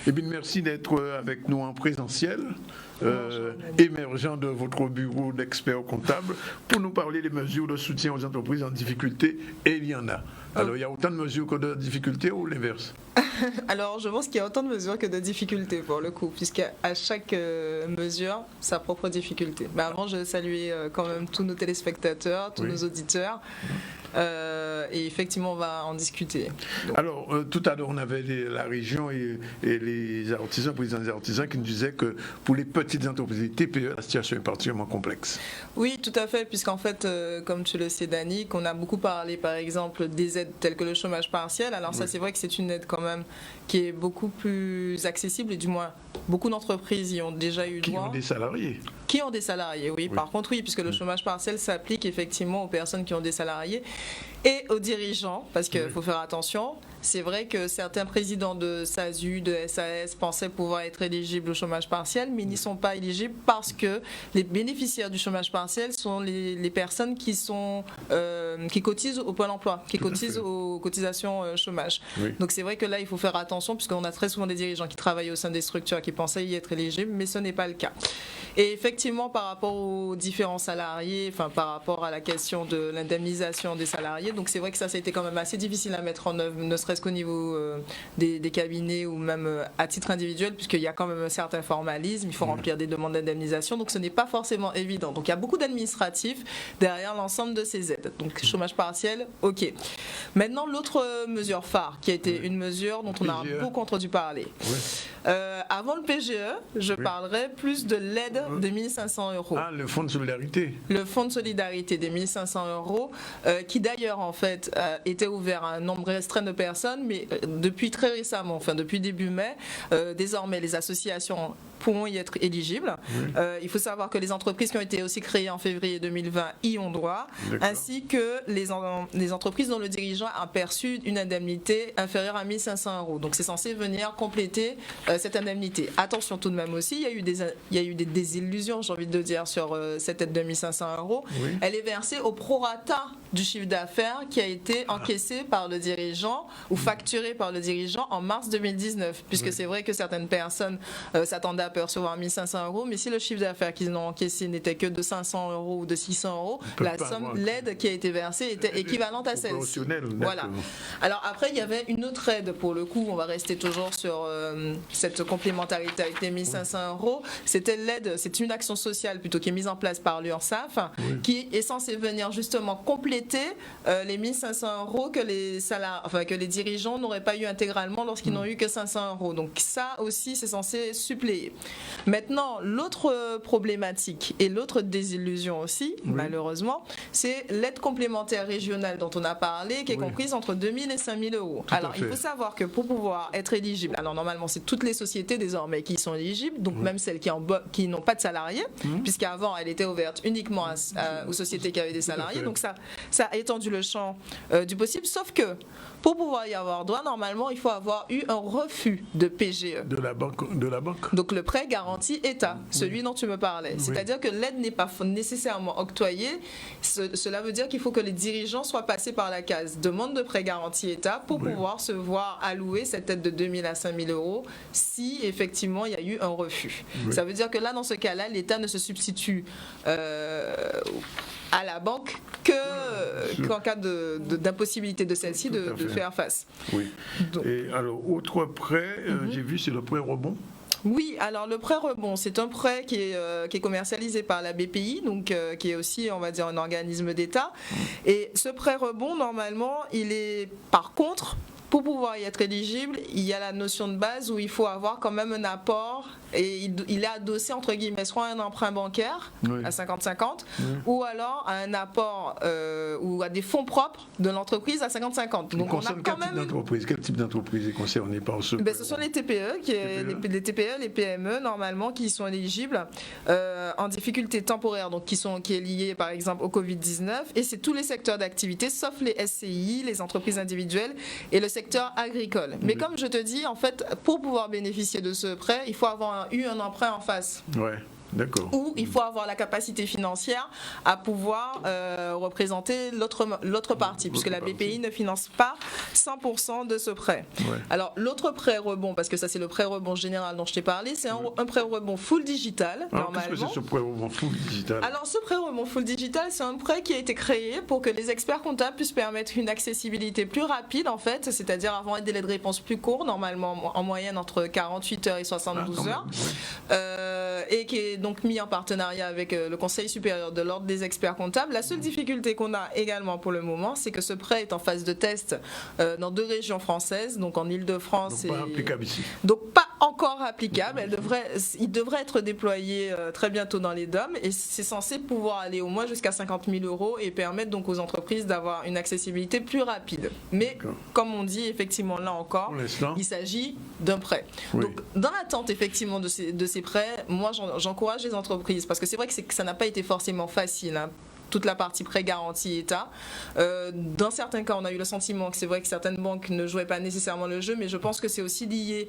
Eh bien, merci d'être avec nous en présentiel, émergent de votre bureau d'experts comptables, pour nous parler des mesures de soutien aux entreprises en difficulté, et il y en a. Alors, il y a autant de mesures que de difficultés ou l'inverse? Alors, je pense qu'il y a autant de mesures que de difficultés pour le coup, puisqu'à chaque mesure, sa propre difficulté. Mais avant, je saluais quand même tous nos téléspectateurs, tous nos auditeurs. Et effectivement, on va en discuter. Donc. Alors, tout à l'heure, on avait la région et les artisans, présidents des artisans, qui nous disaient que pour les petites entreprises, les TPE, la situation est particulièrement complexe. Oui, tout à fait, puisqu'en fait, comme tu le sais, Dani, qu'on a beaucoup parlé, par exemple, des aides telles que le chômage partiel. Alors ça, c'est vrai que c'est une aide quand même qui est beaucoup plus accessible, et du moins, beaucoup d'entreprises y ont déjà eu droit. Qui ont des salariés. Qui ont des salariés, oui. Par contre, oui, puisque le chômage partiel s'applique effectivement aux personnes qui ont des salariés et aux dirigeants, parce qu'il faut faire attention. C'est vrai que certains présidents de SASU, de SAS pensaient pouvoir être éligibles au chômage partiel, mais ils n'y sont pas éligibles parce que les bénéficiaires du chômage partiel sont les personnes qui cotisent au Pôle emploi, qui cotisent aux cotisations chômage. Oui. Donc c'est vrai que là, il faut faire attention, puisqu'on a très souvent des dirigeants qui travaillent au sein des structures qui pensaient y être éligibles, mais ce n'est pas le cas. Et effectivement, par rapport aux différents salariés, enfin par rapport à la question de l'indemnisation des salariés, donc c'est vrai que ça a été quand même assez difficile à mettre en œuvre, ne serait-ce qu'au niveau des cabinets ou même à titre individuel, puisqu'il y a quand même un certain formalisme, il faut remplir des demandes d'indemnisation, donc ce n'est pas forcément évident. Donc il y a beaucoup d'administratifs derrière l'ensemble de ces aides. Donc chômage partiel, ok. Maintenant, l'autre mesure phare, qui a été une mesure dont on a beaucoup entendu parler. Avant le PGE, je parlerai plus de l'aide de 1 500 €. Ah, le fonds de solidarité. Le fonds de solidarité des 1 500 €, qui d'ailleurs en fait était ouvert à un nombre restreint de personnes, mais depuis très récemment, enfin depuis début mai, désormais les associations pourront y être éligibles. Il faut savoir que les entreprises qui ont été aussi créées en février 2020 y ont droit, ainsi que les entreprises dont le dirigeant a perçu une indemnité inférieure à 1 500 €. Donc c'est censé venir compléter cette indemnité. Attention tout de même aussi, il y a eu des désillusions, j'ai envie de dire, sur cette aide de 1 500 €. Elle est versée au prorata du chiffre d'affaires qui a été encaissé par le dirigeant ou facturé par le dirigeant en mars 2019, puisque c'est vrai que certaines personnes s'attendaient à percevoir 1 500 €, mais si le chiffre d'affaires qu'ils ont encaissé n'était que de 500 € ou de 600 €, l'aide qui a été versée était équivalente à celle-ci. Voilà. Alors après, il y avait une autre aide, pour le coup, on va rester toujours sur cette complémentarité avec les 1 500 €. C'était l'aide, c'est une action sociale plutôt qui est mise en place par l'URSSAF, qui est censée venir justement compléter les 1 500 € que les dirigeants n'auraient pas eu intégralement lorsqu'ils n'ont eu que 500 €. Donc ça aussi, c'est censé suppléer. Maintenant, l'autre problématique et l'autre désillusion aussi, malheureusement, c'est l'aide complémentaire régionale dont on a parlé, qui est comprise entre 2 000 et 5 000 €. Alors, il faut savoir que pour pouvoir être éligible, alors normalement, c'est toutes les sociétés désormais qui sont éligibles, donc même celles qui n'ont pas de salariés, puisqu'avant, elle était ouverte uniquement aux sociétés qui avaient des salariés. Donc ça a étendu le champ du possible, sauf que pour pouvoir y avoir droit, normalement, il faut avoir eu un refus de PGE. De la banque. Donc le prêt garanti État, celui dont tu me parlais. C'est-à-dire que l'aide n'est pas nécessairement octroyée. Cela veut dire qu'il faut que les dirigeants soient passés par la case demande de prêt garanti État pour pouvoir se voir allouer cette aide de 2 000 à 5 000 € si effectivement il y a eu un refus. Ça veut dire que là, dans ce cas-là, l'État ne se substitue à la banque qu'en cas d'impossibilité de celle-ci de faire face. Donc. Et alors, autre prêt, j'ai vu, c'est le prêt rebond. Oui, alors le prêt rebond, c'est un prêt qui est commercialisé par la BPI, donc qui est aussi, on va dire, un organisme d'État. Et ce prêt rebond, normalement, il est par contre, pour pouvoir y être éligible, il y a la notion de base où il faut avoir quand même un apport, et il est adossé entre guillemets soit à un emprunt bancaire à 50-50 ou alors à un apport ou à des fonds propres de l'entreprise à 50-50. Donc on a quand même quel type d'entreprise est concerné par ce ce sont les TPE, les TPE, les PME normalement qui sont éligibles en difficulté temporaire, donc qui est lié par exemple au Covid-19, et c'est tous les secteurs d'activité sauf les SCI, les entreprises individuelles et le secteur agricole. Mais comme je te dis, en fait, pour pouvoir bénéficier de ce prêt, il faut avoir eu un emprunt en face. D'accord. Ou il faut avoir la capacité financière à pouvoir représenter l'autre partie, puisque la BPI ne finance pas 100% de ce prêt. Ouais. Alors l'autre prêt rebond, parce que ça c'est le prêt rebond général dont je t'ai parlé, c'est un prêt rebond full digital. Alors, normalement. qu'est-ce que c'est ce prêt rebond full digital? Alors ce prêt rebond full digital, c'est un prêt qui a été créé pour que les experts comptables puissent permettre une accessibilité plus rapide en fait, c'est-à-dire avoir un délai de réponse plus court, normalement en moyenne entre 48 heures et 72 heures, et qui est donc mis en partenariat avec le Conseil supérieur de l'ordre des experts comptables. La seule difficulté qu'on a également pour le moment, c'est que ce prêt est en phase de test dans 2 régions françaises, donc en Île-de-France. Donc pas applicable ici. Donc pas encore applicable. Il devrait être déployé très bientôt dans les DOM et c'est censé pouvoir aller au moins jusqu'à 50 000 € et permettre donc aux entreprises d'avoir une accessibilité plus rapide. Mais comme on dit effectivement là encore, il s'agit d'un prêt. Oui. Donc dans l'attente effectivement de ces prêts, moi j'encourage les entreprises parce que c'est vrai que ça n'a pas été forcément facile. Hein. Toute la partie prêt garantie État. Dans certains cas, on a eu le sentiment que c'est vrai que certaines banques ne jouaient pas nécessairement le jeu, mais je pense que c'est aussi lié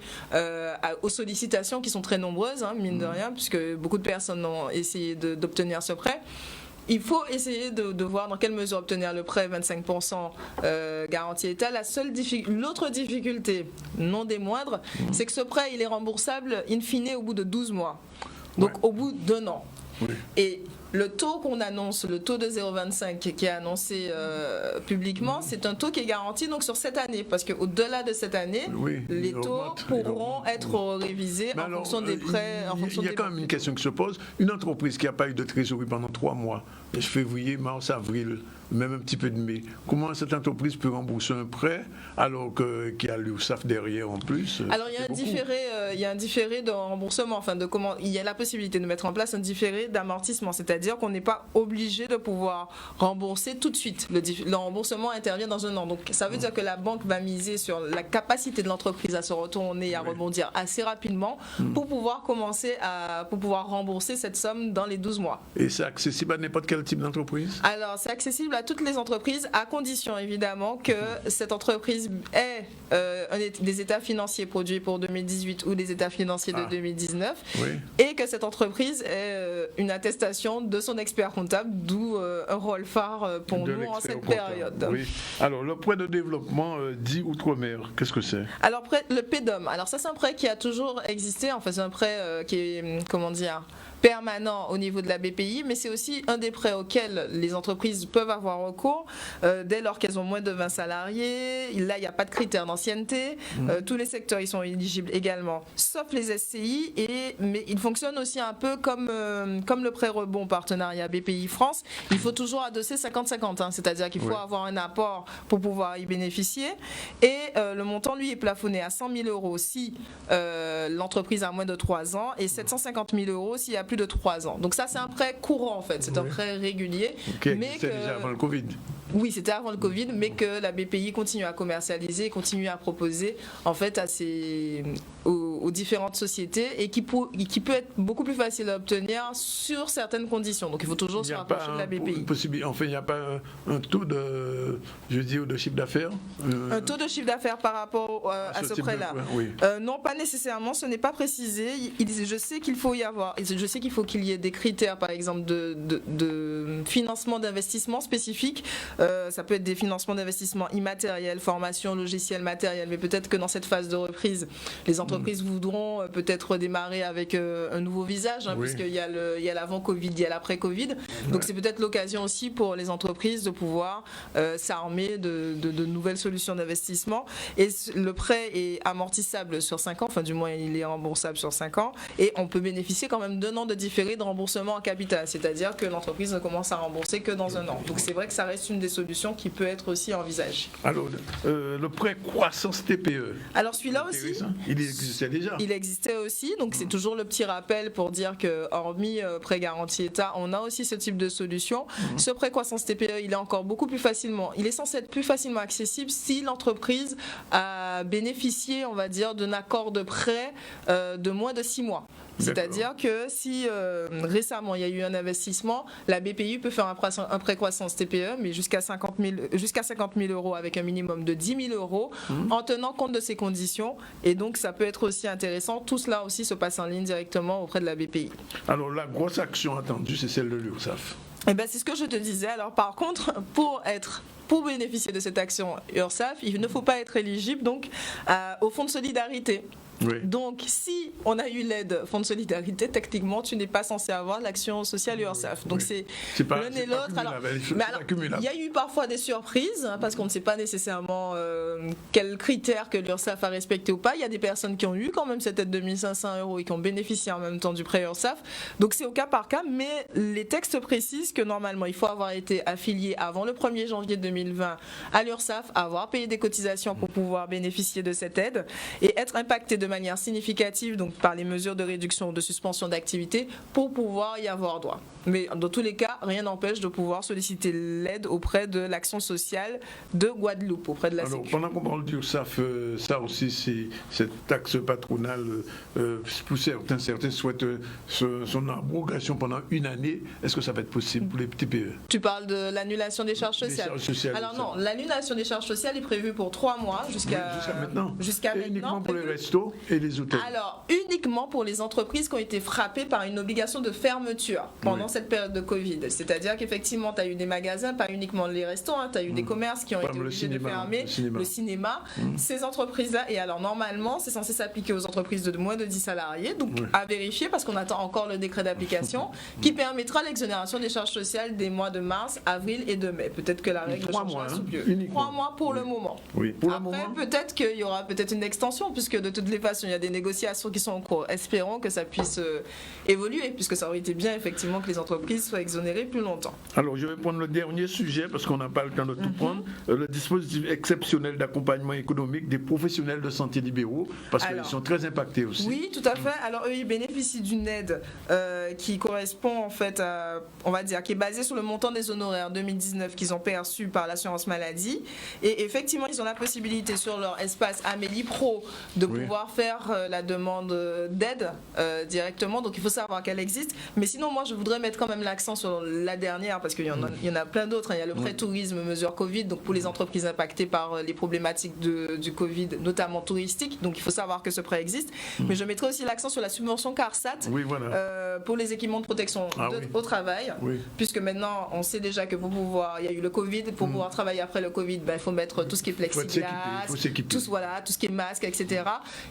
aux sollicitations qui sont très nombreuses, hein, mine de rien, puisque beaucoup de personnes ont essayé d'obtenir ce prêt. Il faut essayer de voir dans quelle mesure obtenir le prêt 25% garantie État. L'autre difficulté, non des moindres, c'est que ce prêt il est remboursable in fine au bout de 12 mois, donc au bout d'1 an. Oui. Et le taux qu'on annonce, le taux de 0,25 qui est annoncé publiquement, c'est un taux qui est garanti donc sur cette année, parce qu'au-delà de cette année, les taux pourront être révisés en fonction des prêts. Il y a quand même une question qui se pose. Une entreprise qui n'a pas eu de trésorerie pendant 3 mois, février, mars, avril, même un petit peu de mai, comment cette entreprise peut rembourser un prêt alors qu'il y a l'URSSAF derrière en plus? Alors il y a un différé de remboursement, il y a la possibilité de mettre en place un différé d'amortissement, c'est-à-dire qu'on n'est pas obligé de pouvoir rembourser tout de suite. Le remboursement intervient dans 1 an. Donc ça veut dire que la banque va miser sur la capacité de l'entreprise à se retourner et à rebondir assez rapidement pour pouvoir pouvoir rembourser cette somme dans les 12 mois. Et c'est accessible à n'importe quel type d'entreprise? Alors c'est accessible à toutes les entreprises, à condition évidemment que cette entreprise ait des états financiers produits pour 2018 ou des états financiers de 2019, et que cette entreprise ait une attestation de son expert comptable, d'où un rôle phare pour nous en cette période. Oui. Alors le prêt de développement dit Outre-mer, qu'est-ce que c'est? Alors le PDOM, alors ça c'est un prêt qui a toujours existé, en fait c'est un prêt qui est, permanent au niveau de la BPI, mais c'est aussi un des prêts auxquels les entreprises peuvent avoir recours dès lors qu'elles ont moins de 20 salariés. Là, il n'y a pas de critères d'ancienneté. Tous les secteurs y sont éligibles également, sauf les SCI. Mais il fonctionne aussi un peu comme le prêt rebond partenariat BPI France. Il faut toujours adosser 50-50, hein, c'est-à-dire qu'il faut avoir un apport pour pouvoir y bénéficier. Et le montant, lui, est plafonné à 100 000 € si l'entreprise a moins de 3 ans et 750 000 € s'il y a plus de 3 ans. Donc ça c'est un prêt courant en fait, c'est un prêt régulier. Mais c'était déjà avant le Covid. Oui, c'était avant le Covid, mais que la BPI continue à commercialiser, continue à proposer en fait aux différentes sociétés et qui peut être beaucoup plus facile à obtenir sur certaines conditions. Donc il faut toujours se rapprocher de la BPI. Enfin, il n'y a pas un taux de chiffre d'affaires Un taux de chiffre d'affaires par rapport à ce prêt-là non, pas nécessairement, ce n'est pas précisé. Je sais qu'il faut y avoir, je sais qu'il faut qu'il y ait des critères, par exemple, de financement d'investissement spécifiques. Ça peut être des financements d'investissement immatériels, formation, logiciel, matériel, mais peut-être que dans cette phase de reprise, les entreprises voudront peut-être redémarrer avec un nouveau visage, hein, puisqu'il y a l'avant-Covid, il y a l'après-Covid. Donc c'est peut-être l'occasion aussi pour les entreprises de pouvoir s'armer de nouvelles solutions d'investissement. Et le prêt est amortissable sur 5 ans, enfin du moins il est remboursable sur 5 ans, et on peut bénéficier quand même d'1 an de différé de remboursement en capital, c'est-à-dire que l'entreprise ne commence à rembourser que dans 1 an. Donc c'est vrai que ça reste une des solutions qui peut être aussi envisagée. Alors, le prêt croissance TPE. Alors celui-là aussi, il existait déjà. Il existait aussi, donc c'est toujours le petit rappel pour dire que hormis prêt garanti État, on a aussi ce type de solution. Ce prêt croissance TPE, il est censé être plus facilement accessible si l'entreprise a bénéficié, on va dire, d'un accord de prêt de moins de 6 mois. C'est-à-dire que si récemment il y a eu un investissement, la BPI peut faire un prêt croissance TPE, mais jusqu'à 50 000 euros avec un minimum de 10 000 euros, en tenant compte de ces conditions. Et donc ça peut être aussi intéressant. Tout cela aussi se passe en ligne directement auprès de la BPI. Alors la grosse action attendue, c'est celle de l'URSSAF. Eh ben, c'est ce que je te disais. Alors par contre, pour bénéficier de cette action URSSAF, il ne faut pas être éligible donc au fonds de solidarité. Oui. Donc, si on a eu l'aide Fonds de solidarité, techniquement, tu n'es pas censé avoir l'action sociale URSSAF. Donc, c'est l'un et l'autre. Il y a eu parfois des surprises, hein, parce qu'on ne sait pas nécessairement quels critères que l'URSSAF a respecté ou pas. Il y a des personnes qui ont eu quand même cette aide de 1 500 euros et qui ont bénéficié en même temps du prêt URSSAF. Donc, c'est au cas par cas, mais les textes précisent que normalement, il faut avoir été affilié avant le 1er janvier 2020 à l'URSSAF, avoir payé des cotisations pour pouvoir bénéficier de cette aide et être impacté de manière significative donc par les mesures de réduction ou de suspension d'activité pour pouvoir y avoir droit. Mais dans tous les cas, rien n'empêche de pouvoir solliciter l'aide auprès de l'action sociale de Guadeloupe, auprès de la Sécu. Pendant qu'on parle d'URSSAF, ça aussi, c'est cette taxe patronale, pour certains souhaitent son abrogation pendant une année. Est-ce que ça va être possible pour les TPE? Tu parles de l'annulation des charges sociales. Alors non, l'annulation des charges sociales est prévue pour 3 mois jusqu'à maintenant. Jusqu'à maintenant. Uniquement pour les restos et les hôtels. Alors, uniquement pour les entreprises qui ont été frappées par une obligation de fermeture pendant cette période de Covid. C'est-à-dire qu'effectivement, tu as eu des magasins, pas uniquement les restos, tu as eu des commerces qui ont été obligés de fermer, le cinéma. Ces entreprises-là, et alors normalement, c'est censé s'appliquer aux entreprises de moins de 10 salariés, donc à vérifier parce qu'on attend encore le décret d'application qui permettra l'exonération des charges sociales des mois de mars, avril et de mai. Peut-être que la règle changera sous peu. 3 mois pour le moment. Oui. Pour Après, le moment. peut-être qu'il y aura peut-être une extension, puisque de toutes les façons, il y a des négociations qui sont en cours. Espérons que ça puisse évoluer, puisque ça aurait été bien effectivement que les entreprises soient exonérées plus longtemps. Alors, je vais prendre le dernier sujet, parce qu'on n'a pas le temps de tout prendre. Le dispositif exceptionnel d'accompagnement économique des professionnels de santé libéraux, parce qu'ils sont très impactés aussi. Oui, tout à fait. Alors, eux, ils bénéficient d'une aide qui correspond en fait à, on va dire, qui est basée sur le montant des honoraires 2019 qu'ils ont perçus par l'assurance maladie. Et effectivement, ils ont la possibilité sur leur espace Amélie Pro de pouvoir faire la demande d'aide directement. Donc, il faut savoir qu'elle existe. Mais sinon, moi, je voudrais mettre quand même l'accent sur la dernière, parce qu'il y en a plein d'autres. Il y a le prêt tourisme mesure Covid, donc pour les entreprises impactées par les problématiques du Covid, notamment touristiques. Donc, il faut savoir que ce prêt existe. Mais je mettrai aussi l'accent sur la subvention CARSAT pour les équipements de protection au travail. Puisque maintenant, on sait déjà que pour pouvoir, il y a eu le Covid, pour pouvoir travailler après le Covid, il faut mettre tout ce qui est plexiglas, tout ce qui est masque, etc.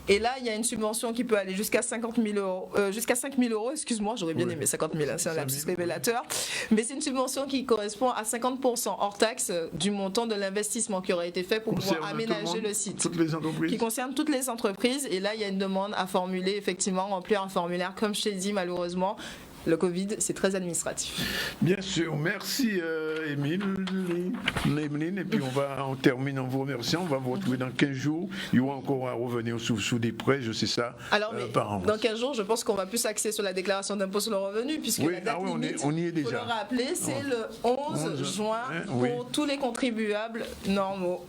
Et là, il y a une subvention qui peut aller jusqu'à 50 000 euros, jusqu'à 5 000 euros, excuse-moi, j'aurais bien aimé 50 000, c'est un lapsus révélateur. Mais c'est une subvention qui correspond à 50% hors taxe du montant de l'investissement qui aurait été fait pour pouvoir aménager le site. Toutes les entreprises. Qui concerne toutes les entreprises. Et là, il y a une demande à formuler, effectivement, remplir un formulaire. Comme je t'ai dit, malheureusement, le Covid, c'est très administratif. Bien sûr, merci Émile, et puis on termine en vous remerciant. On va vous retrouver dans 15 jours. Il y aura encore à revenir sous des prêts, je sais ça. Alors, mais dans 15 jours, je pense qu'on va plus s'axer sur la déclaration d'impôt sur le revenu, puisque la date limite, on y est déjà. Il faut le rappeler, c'est le 11 juin pour tous les contribuables normaux.